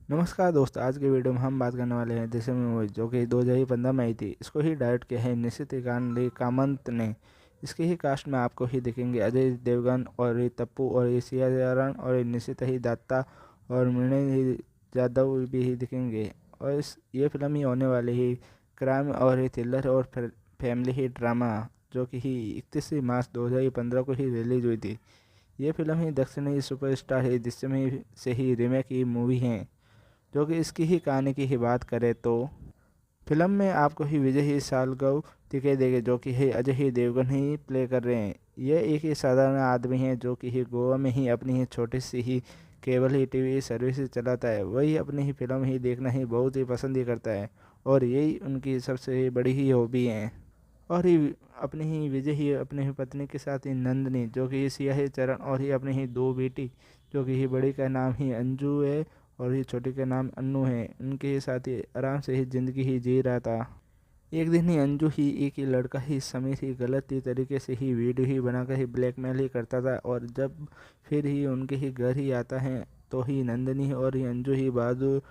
नमस्कार दोस्तों, आज की वीडियो में हम बात करने वाले हैं देशम मूवी जो कि 2015 में आई थी। इसको ही डायरेक्ट किया है निशित कामंत ने। इसके ही कास्ट में आपको ही दिखेंगे अजय देवगन और ये तप्पू और ये सिया जारण और ये निशित ही दत्ता और मृणल यादव भी ही दिखेंगे। और ये फिल्म ही होने वाली ही क्राइम और ये थ्रिलर और फैमिली ही ड्रामा जो कि ही 31 मार्च 2015 को ही रिलीज हुई थी। ये फिल्म ही दक्षिणी सुपरस्टार है दृश्यम ही से ही रीमेक की मूवी है। जो कि इसकी ही कहानी की ही बात करें तो फिल्म में आपको ही विजय ही सालगव दिखाई देंगे जो कि है अजय ही देवगन ही प्ले कर रहे हैं। यह एक ही साधारण आदमी है जो कि ही गोवा में ही अपनी ही छोटी सी ही केबल ही टीवी सर्विस चलाता है। वही अपनी ही फिल्म ही देखना ही बहुत ही पसंद ही करता है और यही उनकी सबसे बड़ी ही हॉबी है। और ही अपनी ही विजय ही अपनी ही पत्नी के साथ ही नंदनी जो कि सिया ही चरण और ही अपनी ही दो बेटी जो कि ही बड़ी का नाम ही अंजू है और ये छोटे का नाम अन्नू है। उनके साथ ही आराम से ही ज़िंदगी ही जी रहा था। एक दिन ही अंजू ही एक ही लड़का ही समीर ही गलत ही तरीके से ही वीडियो ही बनाकर ही ब्लैकमेल ही करता था और जब फिर ही उनके ही घर ही आता है तो ही नंदनी और ही अंजू ही बहादुर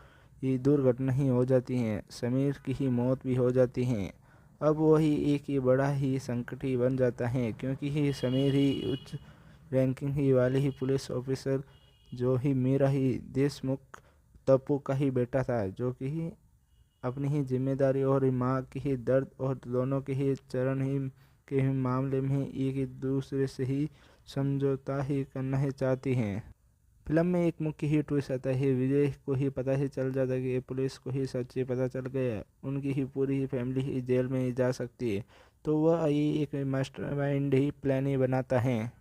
ही दुर्घटना ही हो जाती हैं। समीर की ही मौत भी हो जाती है। अब वही एक ही बड़ा ही संकट ही बन जाता है क्योंकि ही समीर ही उच्च रैंकिंग ही वाले ही पुलिस ऑफिसर जो ही मेरा ही देशमुख तप्पू का ही बेटा था जो कि ही अपनी ही जिम्मेदारी और ही माँ की ही दर्द और दोनों के ही चरण ही के ही मामले में ही एक ही दूसरे से ही समझौता ही करना ही चाहती हैं। फिल्म में एक मुख्य ही ट्विस्ट आता है। विजय को ही पता ही चल जाता है कि पुलिस को ही सच्ची पता चल गया, उनकी ही पूरी ही फैमिली ही जेल में ही जा सकती है। तो वह ये एक मास्टरमाइंड ही प्लान ही बनाता है।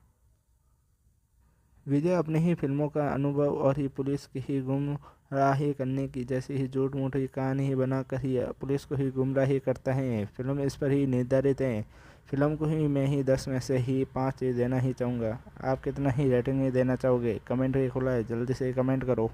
विजय अपनी ही फिल्मों का अनुभव और ही पुलिस की ही गुमराही करने की जैसी ही झूठ मूठ ही कहानी ही बनाकर ही पुलिस को ही गुमराही करता है। फिल्म इस पर ही निर्धारित है। फिल्म को ही मैं ही 10 में से ही 5 ही देना ही चाहूँगा। आप कितना ही रेटिंग ही देना चाहोगे? कमेंट ही खुला है, जल्दी से कमेंट करो।